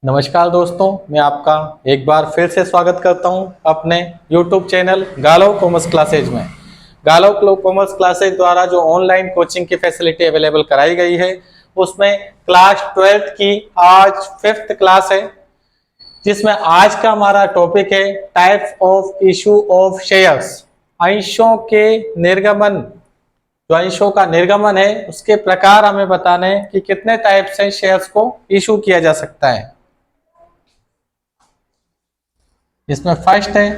नमस्कार दोस्तों, मैं आपका एक बार फिर से स्वागत करता हूं अपने YouTube channel Galav commerce classes में। गालव कॉमर्स क्लासेज द्वारा जो ऑनलाइन कोचिंग की फैसिलिटी अवेलेबल कराई गई है, उसमें क्लास 12th की आज 5th क्लास है, जिसमें आज का हमारा टॉपिक है types of issue of shares. अंशों के निर्गमन, जो अंशों का निर्गमन है उसके प्रकार हमें बताने हैं कि कितने टाइप से शेयर्स को इशू किया जा सकता है। इसमें फर्स्ट है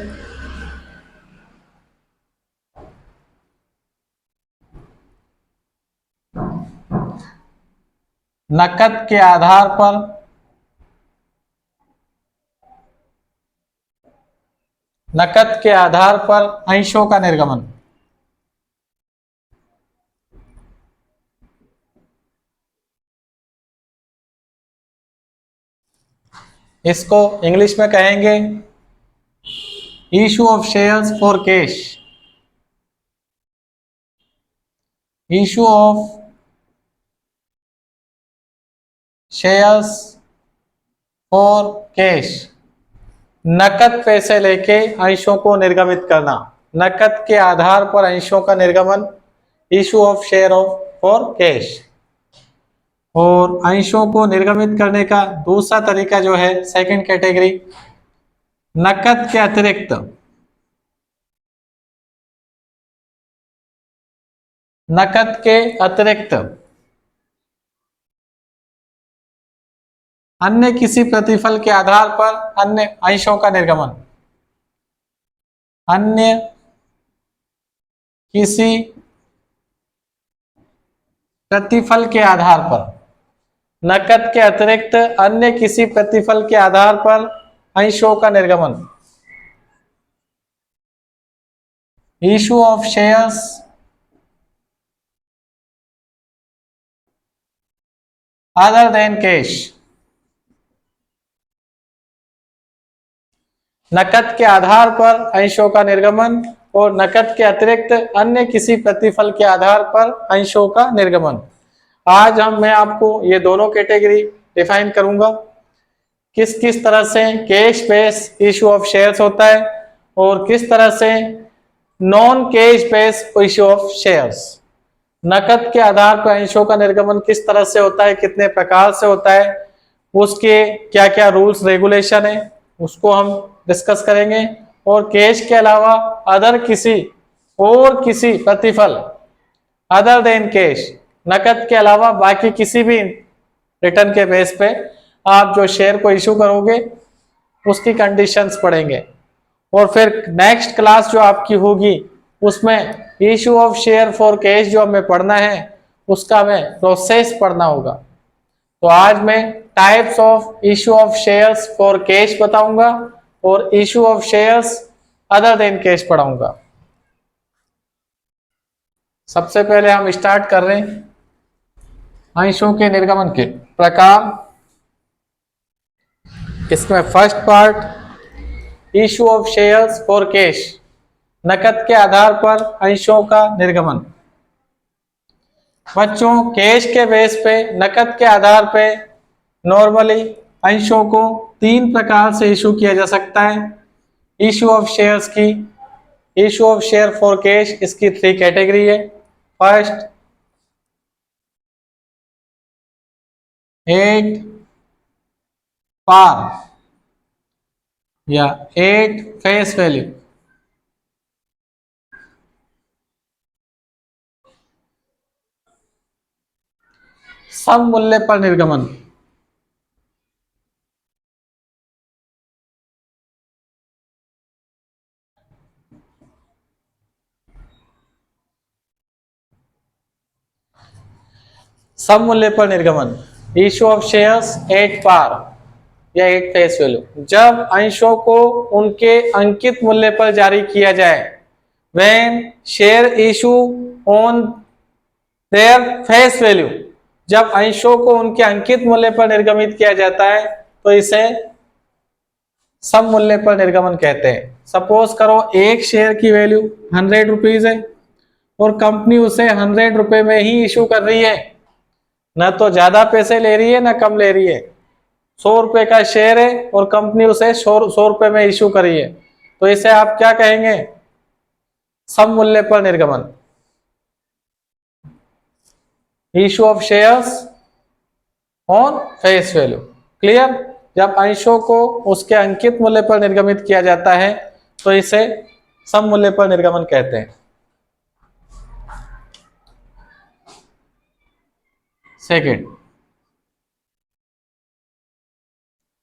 नकद के आधार पर अंशों का निर्गमन। इसको इंग्लिश में कहेंगे issue of shares for cash. Issue of shares for cash, नकद पैसे लेके अंशों को निर्गमित करना, नकद के आधार पर अंशों का निर्गमन, issue of share of for cash. और अंशों को निर्गमित करने का दूसरा तरीका जो है, सेकंड कैटेगरी, नकद के अतिरिक्त अन्य किसी प्रतिफल के आधार पर अन्य अंशों का निर्गमन। अन्य किसी प्रतिफल के आधार पर, नकद के अतिरिक्त अन्य किसी प्रतिफल के आधार पर अंशों का निर्गमन। Issue of shares other than cash, नकद के आधार पर अंशों का निर्गमन और नकद के अतिरिक्त अन्य किसी प्रतिफल के आधार पर अंशों का निर्गमन। आज मैं आपको ये दोनों कैटेगरी डिफाइन करूंगा, किस किस तरह से cash base issue of shares होता है और किस तरह से non cash base issue of shares. नकद के आधार पर अंशों का निर्गमन किस तरह से होता है, कितने प्रकार से होता है, उसके क्या क्या रूल्स रेगुलेशन है, उसको हम डिस्कस करेंगे। और कैश के अलावा अदर किसी प्रतिफल, अदर देन कैश, नकद के अलावा बाकी किसी भी रिटर्न के बेस पे आप जो शेयर को इशू करोगे उसकी कंडीशंस पढ़ेंगे। और फिर नेक्स्ट क्लास जो आपकी होगी उसमें issue of share for cash जो हमें पढ़ना है उसका हमें प्रोसेस पढ़ना होगा। तो आज मैं types of issue of shares for cash बताऊंगा और issue of shares other than cash पढ़ाऊंगा। सबसे पहले हम स्टार्ट कर रहे हैं अंशों के निर्गमन के प्रकार। इसमें first part issue of shares for cash, नकद के आधार पर अंशों का निर्गमन। बच्चों, कैश के बेस पे, नकद के आधार पे नॉर्मली अंशों को 3 प्रकार से इशू किया जा सकता है। इशू ऑफ शेयर्स की, issue of share for cash, इसकी 3 कैटेगरी है। फर्स्ट, 8 पार या 8 फेस वैल्यू। सम मूल्य पर निर्गमन। सम मूल्य पर निर्गमन, इशू ऑफ शेयर्स 8 पार या 8 फेस वैल्यू, जब अंशों को उनके अंकित मूल्य पर जारी किया जाए, when share issue on their face value, जब अंशों को उनके अंकित मूल्य पर निर्गमित किया जाता है तो इसे सम मूल्य पर निर्गमन कहते हैं। सपोज करो एक शेयर की वैल्यू 100 रुपीज है और कंपनी उसे 100 रुपए में ही इशू कर रही है, ना तो ज्यादा पैसे ले रही है ना कम ले रही है, 100 रुपए का शेयर है और कंपनी उसे 100 रुपए में इशू करी है, तो इसे आप क्या कहेंगे? सम मूल्य पर निर्गमन, issue of shares on face value. Clear? जब अंशों को उसके अंकित मूल्य पर निर्गमित किया जाता है तो इसे सम मूल्य पर निर्गमन कहते हैं। Second,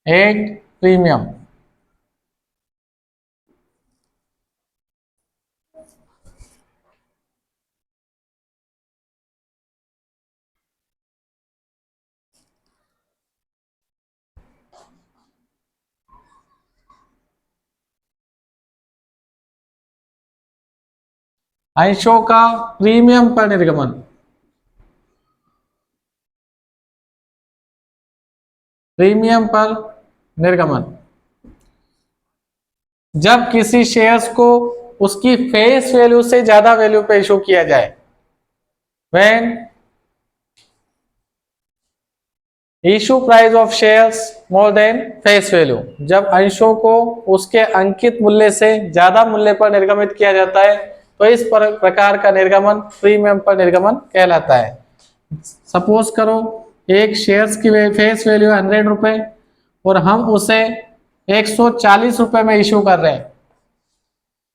8 premium. अंशों का प्रीमियम पर निर्गमन, प्रीमियम पर निर्गमन जब किसी शेयर्स को उसकी फेस वैल्यू से ज्यादा वैल्यू पे इशू किया जाए, when issue price of shares more than face value, जब अंशों को उसके अंकित मूल्य से ज्यादा मूल्य पर निर्गमित किया जाता है तो इस प्रकार का निर्गमन प्रीमियम पर निर्गमन कहलाता है। सपोज करो एक शेयर्स की फेस वैल्यू 100 रुपए और हम उसे 140 रुपए में इशू कर रहे हैं।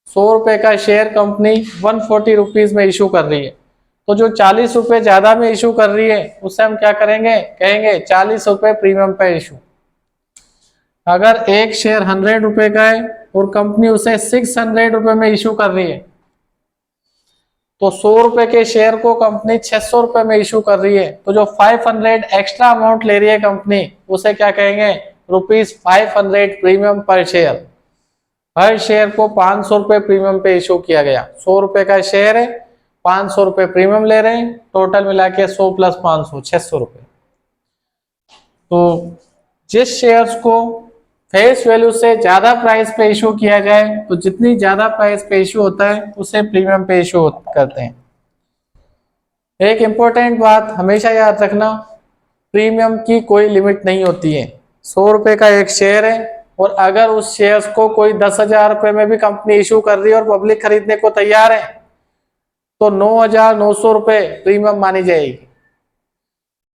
100 रुपए का शेयर कंपनी 140 रुपीज में इशू कर रही है, तो जो 40 रुपए ज्यादा में इशू कर रही है उससे हम क्या करेंगे? कहेंगे 40 रुपए प्रीमियम पे इशू। अगर एक शेयर 100 रुपए का है और कंपनी उसे 600 रुपए में इशू कर रही है, तो 100 रुपए के शेयर को कंपनी 600 रुपए में इशू कर रही है, तो जो 500 एक्स्ट्रा अमाउंट ले रही है कंपनी उसे क्या कहेंगे? ₹500 प्रीमियम पर शेयर। हर शेयर को 500 रुपए प्रीमियम पे इशू किया गया। 100 रुपए का शेयर है, 500 रुपए प्रीमियम ले रहे हैं, टोटल मिला के 100 प्लस 500 600 रुपए। तो जिस शेयर्स को फेस वैल्यू से ज्यादा प्राइस पे इशू किया जाए, तो जितनी ज्यादा प्राइस पे इशू होता है उसे प्रीमियम पे इशू करते हैं। एक इंपॉर्टेंट बात हमेशा याद रखना, प्रीमियम की कोई लिमिट नहीं होती है। 100 रुपए का एक शेयर है और अगर उस शेयर्स को कोई 10,000 रुपए में भी कंपनी इशू कर रही है और पब्लिक खरीदने को तैयार है, तो 9,900 रुपए प्रीमियम मानी जाएगी।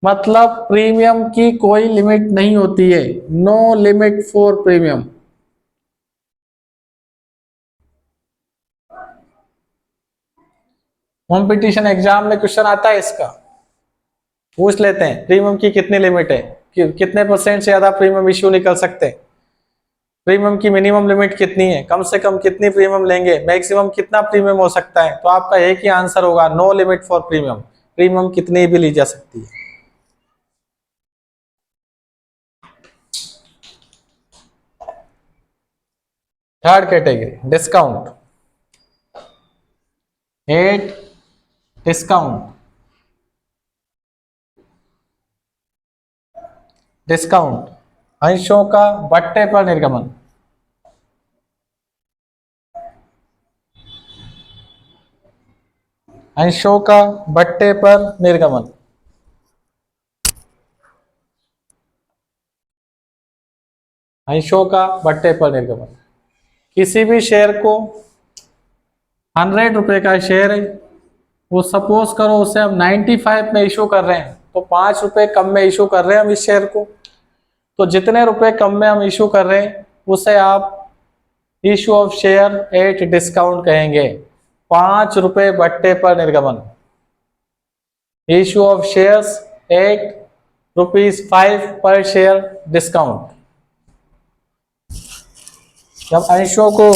मतलब प्रीमियम की कोई लिमिट नहीं होती है, no limit for premium. Competition exam में क्वेश्चन आता है इसका, पूछ लेते हैं प्रीमियम की कितनी लिमिट है, कितने परसेंट से ज्यादा प्रीमियम इश्यू निकल सकते हैं, प्रीमियम की मिनिमम लिमिट कितनी है, कम से कम कितनी प्रीमियम लेंगे, मैक्सिमम कितना प्रीमियम हो सकता है। तो आपका एक ही आंसर होगा, no limit for premium. Premium कितनी भी ली जा सकती है। Third category, discount. 8 discount. Discount अंशों का बट्टे पर निर्गमन। अंशों का बट्टे पर निर्गमन। अंशों का बट्टे पर निर्गमन किसी भी शेयर को 100 रुपए का शेयर है, वो सपोज करो उसे हम 95 में इशू कर रहे हैं, तो 5 रुपए कम में इशू कर रहे हैं हम इस शेयर को। तो जितने रुपए कम में हम इशू कर रहे हैं उसे आप issue of share at discount कहेंगे। 5 रुपए बट्टे पर निर्गमन, इशू ऑफ शेयर्स एट ₹5 पर शेयर डिस्काउंट। जब अंशों को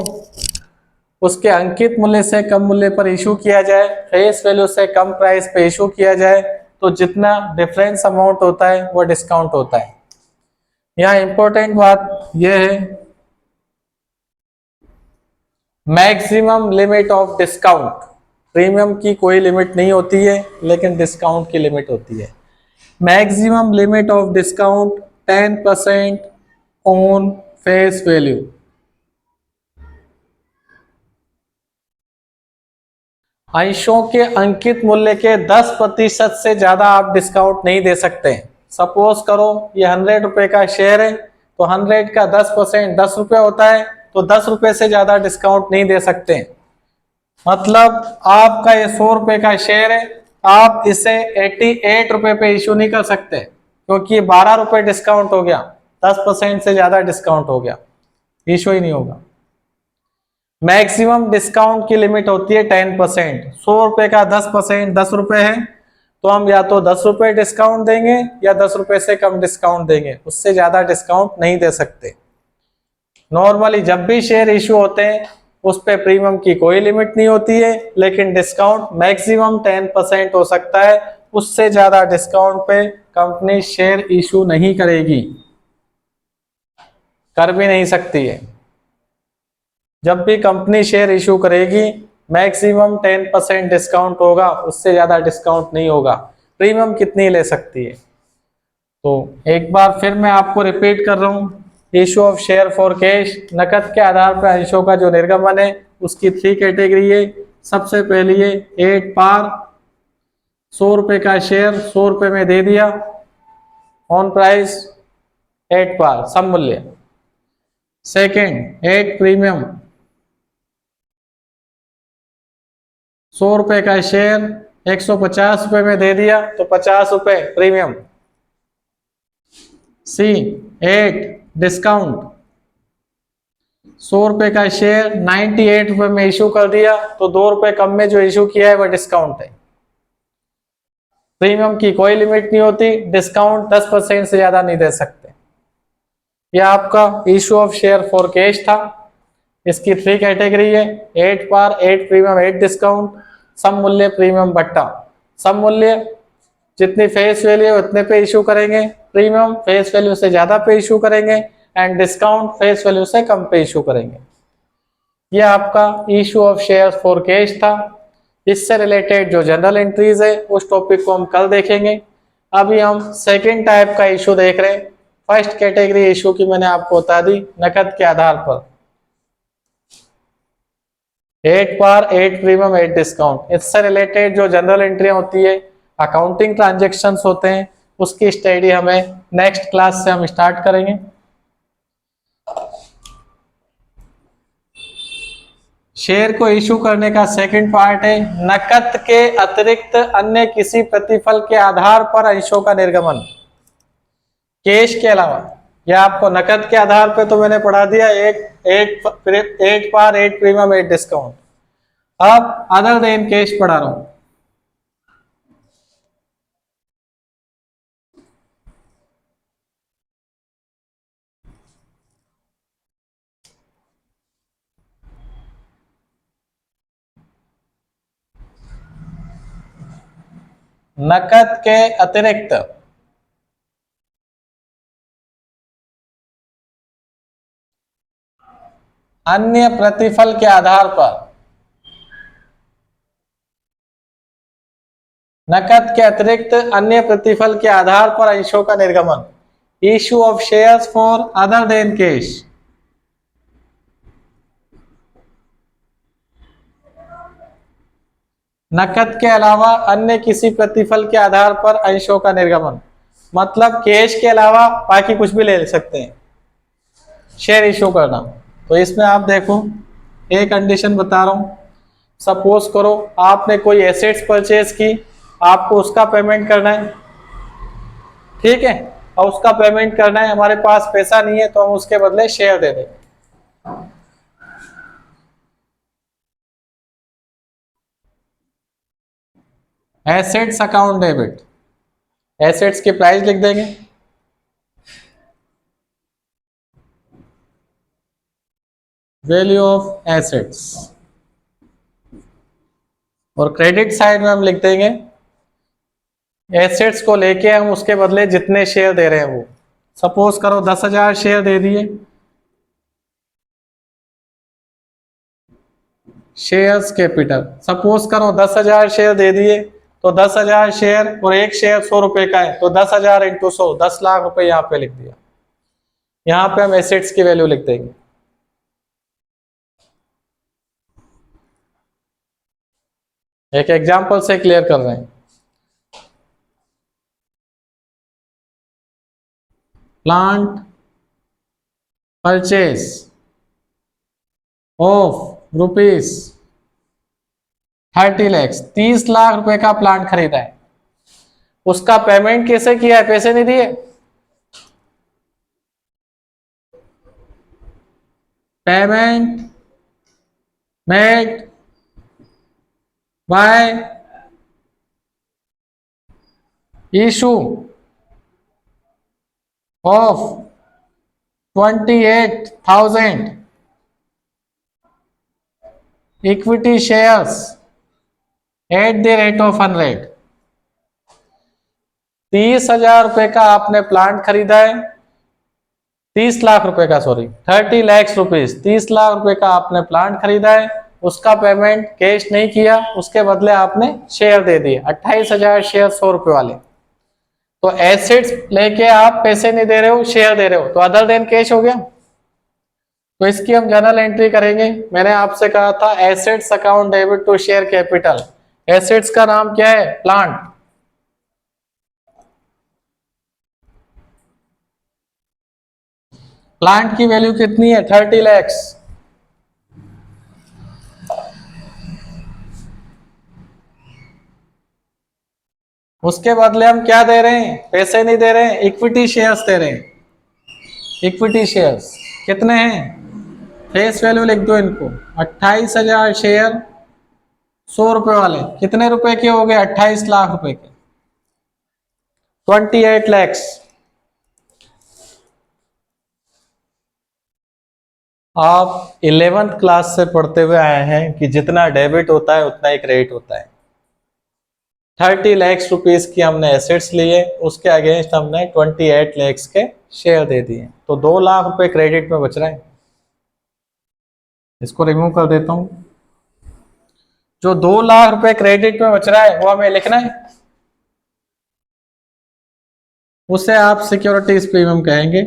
उसके अंकित मूल्य से कम मूल्य पर इशू किया जाए, फेस वैल्यू से कम प्राइस पे इशू किया जाए, तो जितना डिफरेंस अमाउंट होता है वो डिस्काउंट होता है। यहाँ इंपॉर्टेंट बात यह है, maximum limit of discount. Premium की कोई लिमिट नहीं होती है, लेकिन डिस्काउंट की लिमिट होती है। Maximum limit of discount 10% on face value. अंशों के अंकित मूल्य के 10% से ज्यादा आप डिस्काउंट नहीं दे सकते। सपोज करो ये 100 रुपए का शेयर है, तो 100 का 10% 10 रुपये होता है, तो 10 रुपए से ज्यादा डिस्काउंट नहीं दे सकते। मतलब आपका ये 100 रुपए का शेयर है, आप इसे 88 रुपए पे इशू नहीं कर सकते, क्योंकि 12 रुपए डिस्काउंट हो गया, 10% से ज्यादा डिस्काउंट हो गया, इशू ही नहीं होगा। मैक्सिमम डिस्काउंट की लिमिट होती है 10%। 100 रुपए का 10% 10 रुपए है, तो हम या तो 10 रुपए डिस्काउंट देंगे या 10 रुपए से कम डिस्काउंट देंगे, उससे ज्यादा डिस्काउंट नहीं दे सकते। नॉर्मली जब भी शेयर इशू होते हैं उस पे प्रीमियम की कोई लिमिट नहीं होती है, लेकिन डिस्काउंट मैक्सिमम 10% हो सकता है, उससे ज्यादा डिस्काउंट पे कंपनी शेयर इशू नहीं करेगी, कर भी नहीं सकती है। जब भी कंपनी शेयर इशू करेगी मैक्सिमम 10% डिस्काउंट होगा, उससे ज्यादा डिस्काउंट नहीं होगा। प्रीमियम कितनी ले सकती है? तो एक बार फिर मैं आपको रिपीट कर रहा हूं, issue of share for cash, नकद के आधार पर अंशों का जो निर्गमन है उसकी 3 कैटेगरी है। सबसे पहली है 8 पार, 100 रुपए का शेयर 100 रुपए में दे दिया, ऑन प्राइस 8 पार सम मूल्य। सेकेंड 8 प्रीमियम, 100 रुपए का शेयर 150 रुपए में दे दिया, तो 50 रुपए प्रीमियम। सी 8 डिस्काउंट, 100 रुपए का शेयर 98 रुपए में इशू कर दिया, तो 2 रुपए कम में जो इशू किया है वह डिस्काउंट है। प्रीमियम की कोई लिमिट नहीं होती, डिस्काउंट 10% से ज्यादा नहीं दे सकते। यह आपका issue of share for cash था। इसकी 3 कैटेगरी है, 8 पार, 8 प्रीमियम, 8 डिस्काउंट, सम मूल्य प्रीमियम बट्टा। सम मूल्य जितनी फेस वैल्यू उतने पे इशू करेंगे, प्रीमियम फेस वैल्यू से ज्यादा पे इशू करेंगे, एंड डिस्काउंट फेस वैल्यू से कम पे इशू करेंगे। यह आपका issue of share for cash था। इससे रिलेटेड जो जनरल एंट्रीज है उस टॉपिक को हम कल देखेंगे। अभी हम सेकेंड टाइप का इशू देख रहे हैं। फर्स्ट कैटेगरी इशू की मैंने आपको बता दी, नकद के आधार पर 8 पार, 8 प्रीमियम, 8 डिस्काउंट। इससे रिलेटेड जो जनरल एंट्री होती है, अकाउंटिंग ट्रांजेक्शन्स होते हैं, उसकी स्टडी हमें नेक्स्ट क्लास से हम स्टार्ट करेंगे। शेयर को इशू करने का सेकंड पार्ट है नकद के अतिरिक्त अन्य किसी प्रतिफल के आधार पर अंशों का निर्गमन। कैश के अलावा, या आपको नकद के आधार पर तो मैंने पढ़ा दिया, एक पार, 8 प्रीमियम, 8 डिस्काउंट। अब अदर देन कैश पढ़ा रहा हूं। नकद के अतिरिक्त अन्य प्रतिफल के आधार पर, नकद के अतिरिक्त अन्य प्रतिफल के आधार पर अंशों का निर्गमन। Issue of shares for other than cash. नकद के अलावा अन्य किसी प्रतिफल के आधार पर अंशों का निर्गमन, मतलब कैश के अलावा बाकी कुछ भी ले सकते हैं शेयर इशू करना। तो इसमें आप देखो, एक कंडीशन बता रहा हूं। सपोज करो आपने कोई एसेट्स परचेज की, आपको उसका पेमेंट करना है, ठीक है, और उसका पेमेंट करना है, हमारे पास पैसा नहीं है, तो हम उसके बदले शेयर दे देंगे। एसेट्स अकाउंट डेबिट, एसेट्स की प्राइस लिख देंगे, वैल्यू ऑफ एसेट्स, और क्रेडिट साइड में हम लिख देंगे एसेट्स को लेके हम उसके बदले जितने शेयर दे रहे हैं वो। सपोज करो 10,000 शेयर दे दिए, शेयर्स कैपिटल, सपोज करो 10,000 शेयर दे दिए, तो 10,000 शेयर और एक शेयर 100 रुपए का है, तो 10,000 इंटू 100, 10 लाख रुपए यहाँ पे लिख दिया। यहाँ पे हम एसेट्स की वैल्यू लिख देंगे। एक एग्जांपल से क्लियर कर रहे हैं। Plant purchase of rupees 30 lakh, 30 lakh रुपए का प्लांट खरीदा है, उसका पेमेंट कैसे किया है? पैसे नहीं दिए, payment made by issue of 28,000 equity shares at the rate of 100। 30,000 रुपए का आपने प्लांट खरीदा है, 30 लाख रुपए का, सॉरी 30 लाख रुपीज, 30 लाख रुपए का आपने प्लांट खरीदा है, उसका पेमेंट कैश नहीं किया, उसके बदले आपने शेयर दे दिए 28,000 शेयर 100 रुपए वाले। तो एसेट्स लेके आप पैसे नहीं दे रहे हो, शेयर दे रहे हो, तो अदर देन कैश हो गया। तो इसकी हम जर्नल एंट्री करेंगे। मैंने आपसे कहा था assets account debit to share capital. Assets का नाम क्या है? प्लांट। प्लांट की वैल्यू कितनी है? 30 लाख। उसके बदले हम क्या दे रहे हैं? पैसे नहीं दे रहे हैं, इक्विटी शेयर्स दे रहे हैं। इक्विटी शेयर्स कितने हैं? फेस वैल्यू लिख दो इनको, 28,000 शेयर 100 रुपए वाले कितने रुपए के हो गए? 28 लाख रुपए के, 28 लैक्स। आप 11th क्लास से पढ़ते हुए आए हैं कि जितना डेबिट होता है उतना ही क्रेडिट होता है। 30 लाख रुपीस की हमने एसेट्स लिए, उसके अगेंस्ट हमने 28 लाख के शेयर दे दिए, तो 2 लाख रुपए क्रेडिट में बच रहे हैं। इसको रिमूव कर देता हूं। जो 2 लाख रुपए क्रेडिट में बच रहा है वो हमें लिखना है, उसे आप सिक्योरिटीज प्रीमियम कहेंगे।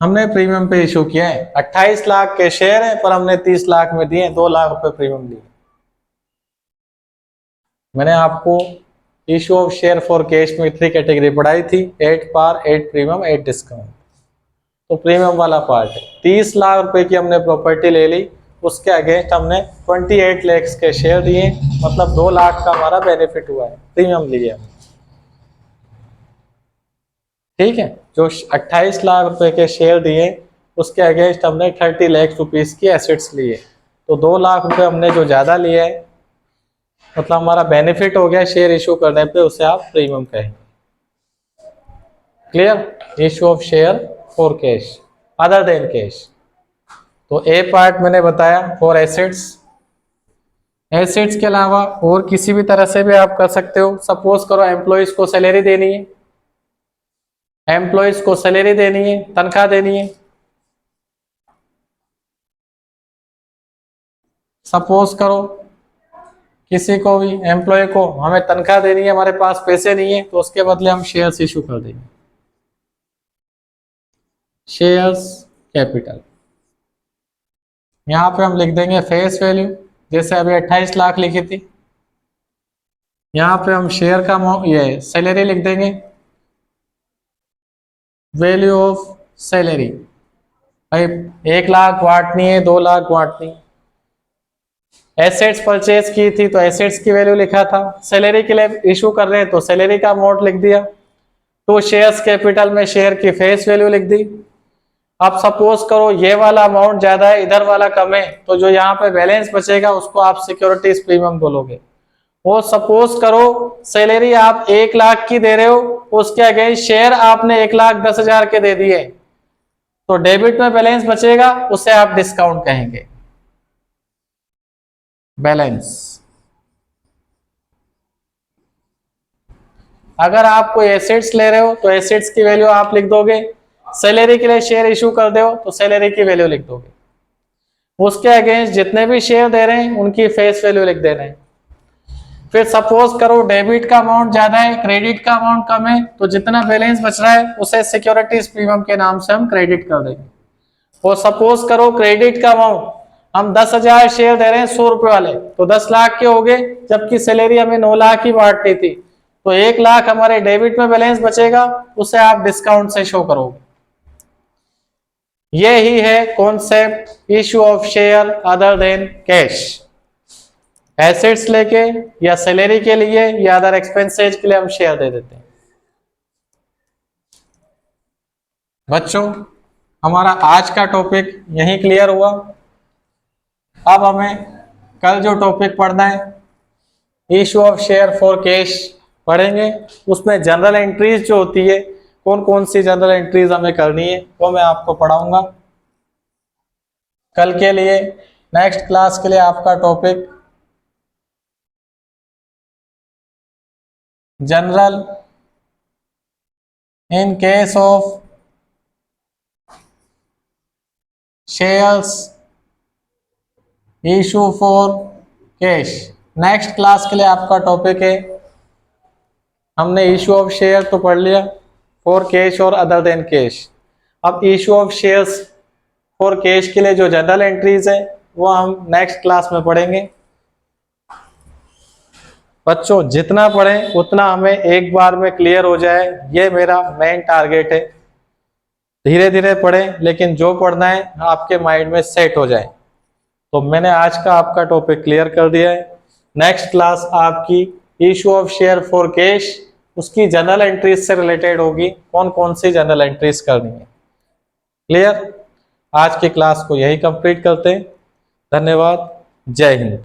हमने प्रीमियम पे इशू किया है, 28 लाख के शेयर है पर हमने 30 लाख में दिए, 2 लाख रुपए प्रीमियम दिए। मैंने आपको issue of share for cash में 3 कैटेगरी पढ़ाई थी, 8 पार, 8 प्रीमियम, 8 डिस्काउंट। तो प्रीमियम वाला पार्ट है। 30 लाख रुपए की हमने प्रॉपर्टी ले ली, उसके अगेंस्ट हमने 28 लाख के शेयर दिए, मतलब 2 लाख का हमारा बेनिफिट हुआ है, प्रीमियम लिए हमने। ठीक है, जो 28 लाख रुपए के शेयर दिए उसके अगेंस्ट हमने 30 लाख रुपीस की एसेट्स लिए, तो 2 लाख रुपए हमने जो ज्यादा लिए है, मतलब हमारा बेनिफिट हो गया शेयर इशू करने पे, उसे आप प्रीमियम कहेंगे। Clear? Issue of share for cash other than cash. तो ए पार्ट मैंने बताया फॉर एसेट्स। एसेट्स के अलावा और किसी भी तरह से भी आप कर सकते हो। सपोज करो एम्प्लॉइज को सैलरी देनी है, एम्प्लॉइज को सैलरी देनी है, तनख्वाह देनी है। सपोज करो किसी को भी एम्प्लॉय को हमें तनख्वाह देनी है, हमारे पास पैसे नहीं है, तो उसके बदले हम शेयर्स इशू कर देंगे, शेयर्स कैपिटल। यहां पे हम लिख देंगे फेस वैल्यू, जैसे अभी 28 लाख लिखी थी, यहां पे हम शेयर का ये सैलरी लिख देंगे, वैल्यू ऑफ सैलरी। भाई 1 लाख बांटनी है, 2 लाख बांटनी है। एसेट्स परचेज की थी तो एसेट्स की वैल्यू लिखा था, सैलरी के लिए इशू कर रहे हैं तो सैलरी का अमाउंट लिख दिया, तो शेयर्स कैपिटल में शेयर की फेस वैल्यू लिख दी। अब सपोज करो ये वाला अमाउंट ज्यादा है, इधर वाला कम है, तो जो यहाँ पे बैलेंस बचेगा उसको आप सिक्योरिटीज प्रीमियम बोलोगे। वो सपोज करो सैलरी आप 1 लाख की दे रहे हो, उसके अगेंस्ट शेयर आपने 1,10,000 के दे दिए, तो डेबिट में बैलेंस बचेगा, उसे आप डिस्काउंट कहेंगे, बैलेंस। अगर आप कोई एसेट्स ले रहे हो तो एसेट्स की वैल्यू आप लिख दोगे, सैलरी के लिए शेयर इशू कर दो तो सैलरी की वैल्यू लिख दोगे, उसके अगेंस्ट जितने भी शेयर दे रहे हैं उनकी फेस वैल्यू लिख दे रहे हैं। फिर सपोज करो डेबिट का अमाउंट ज्यादा है, क्रेडिट का अमाउंट कम है, तो जितना बैलेंस बच रहा है उसे सिक्योरिटीज प्रीमियम के नाम से हम क्रेडिट कर देंगे। और सपोज करो क्रेडिट का अमाउंट हम 10,000 शेयर दे रहे हैं 100 रुपए वाले, तो 10 लाख के हो गए, जबकि सैलरी हमें 9 लाख ही बांटनी थी, तो 1,00,000 हमारे डेबिट में बैलेंस बचेगा, उसे आप डिस्काउंट से शो करोगे। ये ही है concept issue of share other than cash. Assets लेके या सैलरी के लिए या अदर एक्सपेंसेज के लिए हम शेयर दे देते हैं। बच्चों, हमारा आज का टॉपिक यही क्लियर हुआ। अब हमें कल जो टॉपिक पढ़ना है, issue of share for cash पढ़ेंगे। उसमें जनरल एंट्रीज जो होती है, कौन कौन सी जनरल एंट्रीज हमें करनी है, वो मैं आपको पढ़ाऊंगा कल के लिए। नेक्स्ट क्लास के लिए आपका topic general in case of shares issue for cash. Next class के लिए आपका टॉपिक है, हमने इशू ऑफ शेयर तो पढ़ लिया फॉर कैश और अदर देन कैश। अब issue of shares for cash के लिए जो जनरल एंट्रीज है वो हम नेक्स्ट क्लास में पढ़ेंगे। बच्चों, जितना पढ़ें उतना हमें एक बार में क्लियर हो जाए, ये मेरा मेन टारगेट है। धीरे धीरे पढ़ें, लेकिन जो पढ़ना है आपके माइंड में सेट हो जाए। तो मैंने आज का आपका टॉपिक क्लियर कर दिया है। नेक्स्ट क्लास आपकी issue of share for cash, उसकी जनरल एंट्रीज से रिलेटेड होगी, कौन कौन सी जनरल एंट्रीज करनी है। क्लियर? आज की क्लास को यही कंप्लीट करते हैं। धन्यवाद। जय हिंद।